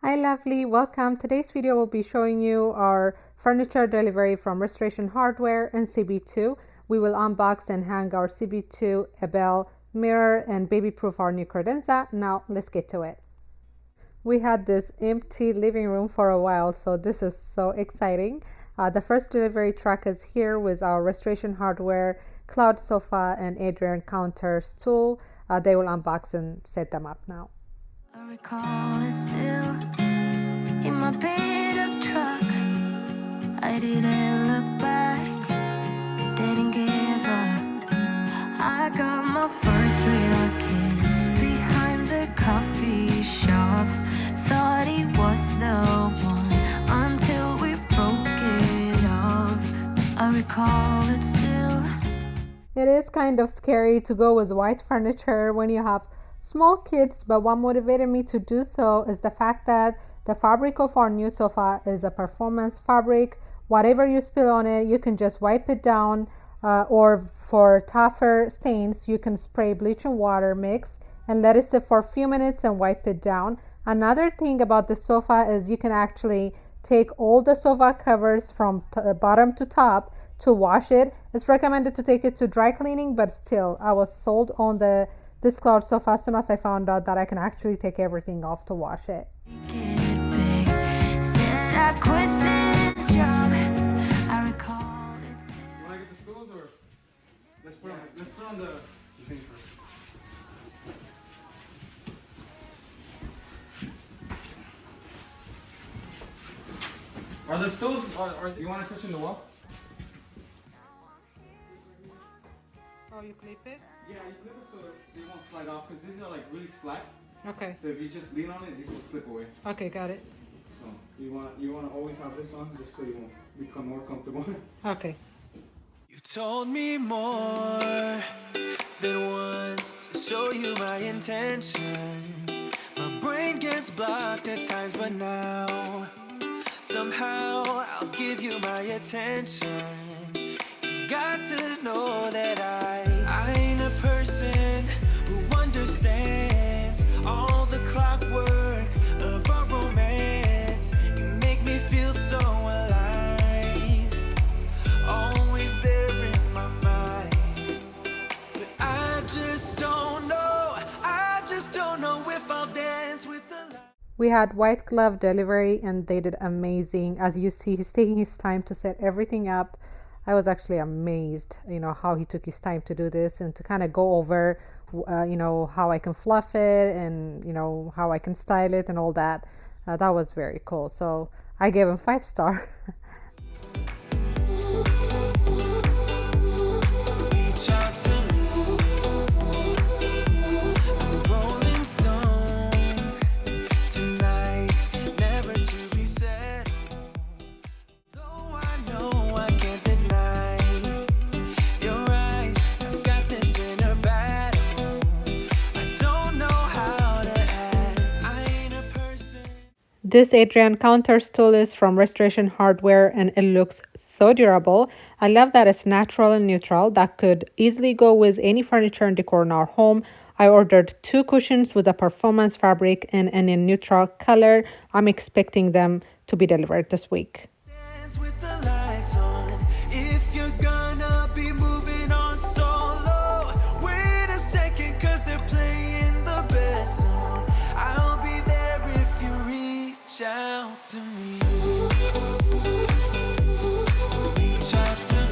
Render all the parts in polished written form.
Hi lovely, welcome. Today's video will be showing you our furniture delivery from Restoration Hardware and CB2. We will unbox and hang our CB2 Ebel mirror and baby proof our new credenza. Now let's get to it. We had this empty living room for a while, so this is so exciting. The first delivery truck is here with our Restoration Hardware cloud sofa and Adrian counter stool. They will unbox and set them up now. I recall it still in my beat up truck. I didn't look back, didn't give up. I got my first real kiss behind the coffee shop. Thought he was the one until we broke it up. I recall it still. It is kind of scary to go with white furniture when you have small kids, but what motivated me to do so is the fact that the fabric of our new sofa is a performance fabric. Whatever you spill on it, you can just wipe it down, or for tougher stains, you can spray bleach and water mix and let it sit for a few minutes and wipe it down. Another thing about the sofa is you can actually take all the sofa covers from bottom to top to wash it. It's recommended to take it to dry cleaning, but still, I was sold on this cloud sofa as soon as I found out that I can actually take everything off to wash it. Let's put on the thing first. Are the stools, you want to touch in the wall? Oh, you clip it? Yeah, you clip it so they won't slide off because these are like really slacked. Okay. So if you just lean on it, these will slip away. Okay, got it. So you want to always have this on just so you won't become more comfortable. Okay. You've told me more than once to show you my intention. My brain gets blocked at times, but now somehow I'll give you my attention. You've got to know that I ain't a person who understands all the clockwork of our romance. You make me feel so alive, always there in my mind. But I just don't know if I'll dance with the light. We had white glove delivery and they did amazing. As you see, he's taking his time to set everything up. I was actually amazed, how he took his time to do this and to kind of go over, how I can fluff it and, how I can style it and all that. That was very cool. So I gave him 5-star. Reach out to me, I'm a rolling stone tonight, never to be said. Though I know I can't deny your eyes, I've got this inner battle. I don't know how to act. I ain't a person. This Adrian counter stool is from Restoration Hardware and it looks so durable. I love that it's natural and neutral. That could easily go with any furniture and decor in our home. I ordered 2 cushions with a performance fabric and a neutral color. I'm expecting them to be delivered this week. Dance with the lights on. If you're gonna be moving on solo, wait a second, cause they're playing the best song. I'll be there if you reach out to me. Reach out to me.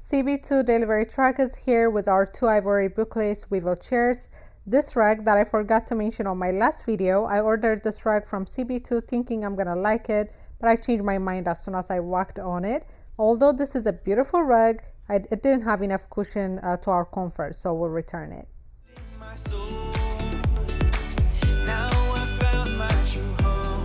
CB2 delivery truck is here with our 2 ivory bookless swivel chairs. This rug that I forgot to mention on my last video, I ordered this rug from CB2 thinking I'm gonna like it, but I changed my mind as soon as I walked on it. Although this is a beautiful rug, it didn't have enough cushion to our comfort, so we'll return it. In my soul, now I found my true home.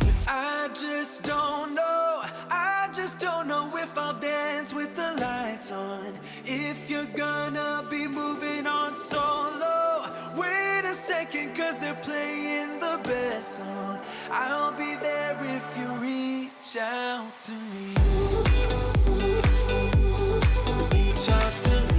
But I just don't know if I'll dance with the lights on. If you're gonna be moving on solo, wait a second, cause they're playing the best song. I'll be there if you reach out to me. Reach out to me.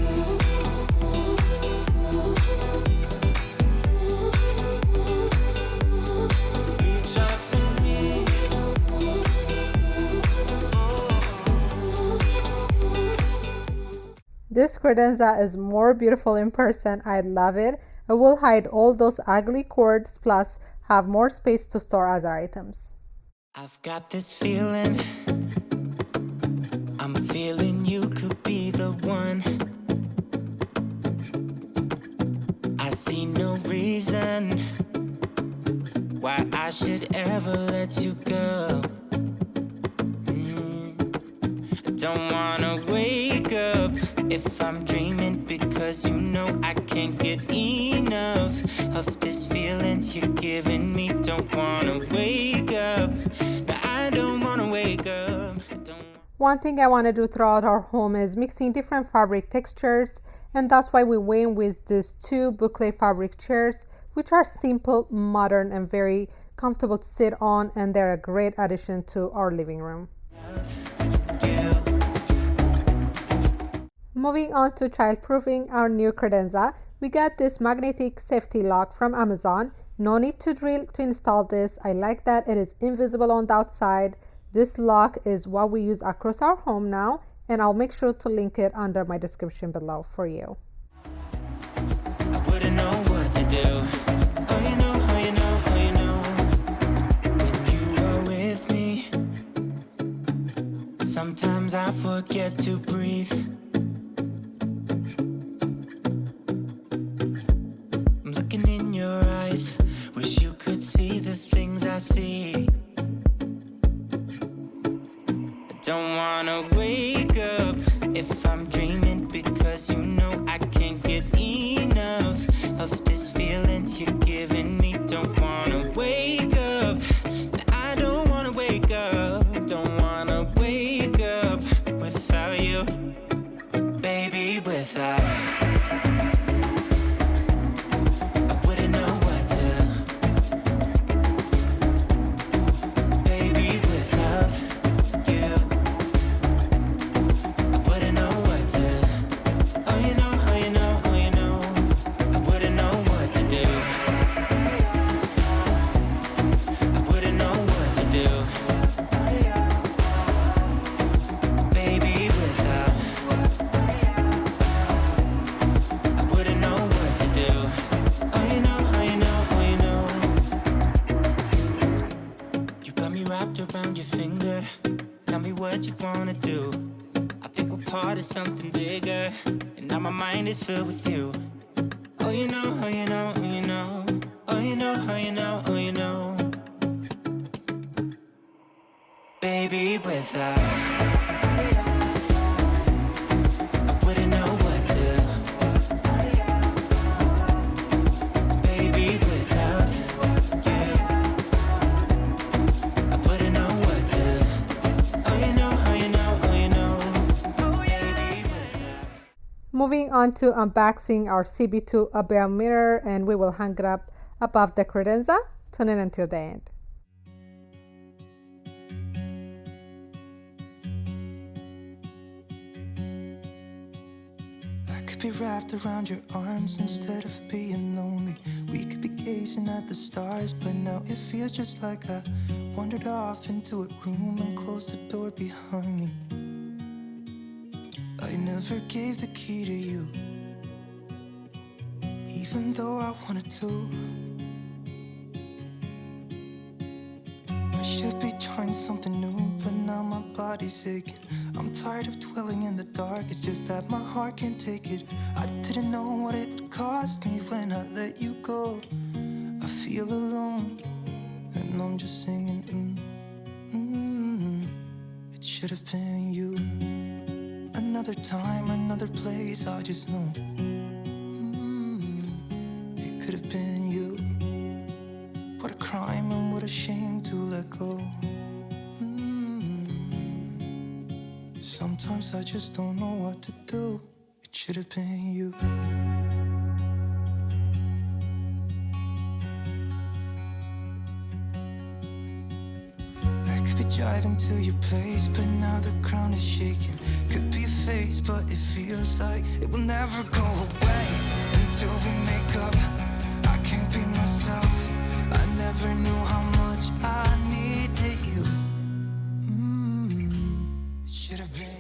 This credenza is more beautiful in person. I love it. It will hide all those ugly cords, plus have more space to store other items. I've got this feeling, I'm feeling you could be the one. I see no reason why I should ever let you go. I don't wanna wake up if I'm dreaming, because you know I can't get enough of this feeling you're giving me. Don't wanna wake up. No, I don't wanna wake up. One thing I want to do throughout our home is mixing different fabric textures, and that's why we went with these two boucle fabric chairs, which are simple, modern, and very comfortable to sit on, and they're a great addition to our living room. Moving on to childproofing our new credenza, we got this magnetic safety lock from Amazon. No need to drill to install this. I like that it is invisible on the outside. This lock is what we use across our home now, and I'll make sure to link it under my description below for you. I wouldn't know what to do. Oh, you know, oh, you know, oh, you know. When you are with me, sometimes I forget to breathe. I'm looking in your eyes, wish you could see the things I see. Don't wanna wake up if I'm dreaming, because you know I can't get enough of this feeling you're giving me. Don't wanna wake up. No, I don't wanna wake up. Don't wanna wake up without you, baby, without. I wouldn't know what to, baby, without you. Around your finger, tell me what you wanna do. I think we're part of something bigger, and now my mind is filled with you. Oh, you know, oh, you know, oh, you know. Oh, you know, oh, you know, oh, you know. Baby, without, I wouldn't know what to. Baby, without you, I wouldn't know what to. Oh, you know, oh, you know, oh, you know. Oh, baby, without. Moving on to unboxing our CB2 Abel mirror, and we will hang it up above the credenza. Tune in until the end. Be wrapped around your arms instead of being lonely. We could be gazing at the stars, but now it feels just like I wandered off into a room and closed the door behind me. I never gave the key to you, even though I wanted to. I should be trying something new, but now my body's aching. I'm tired of dwelling in the dark, it's just that my heart can't take it. I didn't know what it would cost me when I let you go. I feel alone, and I'm just singing, It should have been you. Another time, another place, I just know. It could have been you. What a crime and what a shame to let go. Sometimes I just don't know what to do. It should have been you. I could be driving to your place, but now the ground is shaking. Could be a phase, but it feels like it will never go away until we make up. I can't be myself. I never knew how much I needed you. It should have been.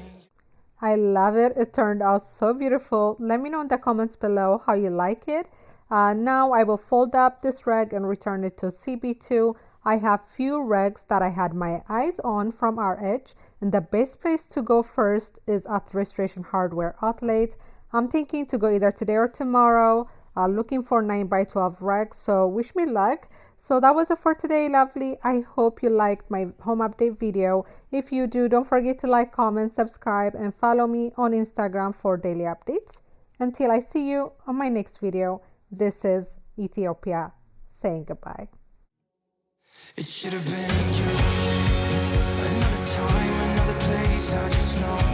I love it. It turned out so beautiful. Let me know in the comments below how you like it. Now I will fold up this rag and return it to CB2. I have few rags that I had my eyes on from our edge, and the best place to go first is at Restoration Hardware Outlet. I'm thinking to go either today or tomorrow, looking for 9x12 rags, so wish me luck. So that was it for today, lovely. I hope you liked my home update video. If you do, don't forget to like, comment, subscribe, and follow me on Instagram for daily updates. Until I see you on my next video, this is Ethiopia saying goodbye. It should have been you. Another time, another place, I just know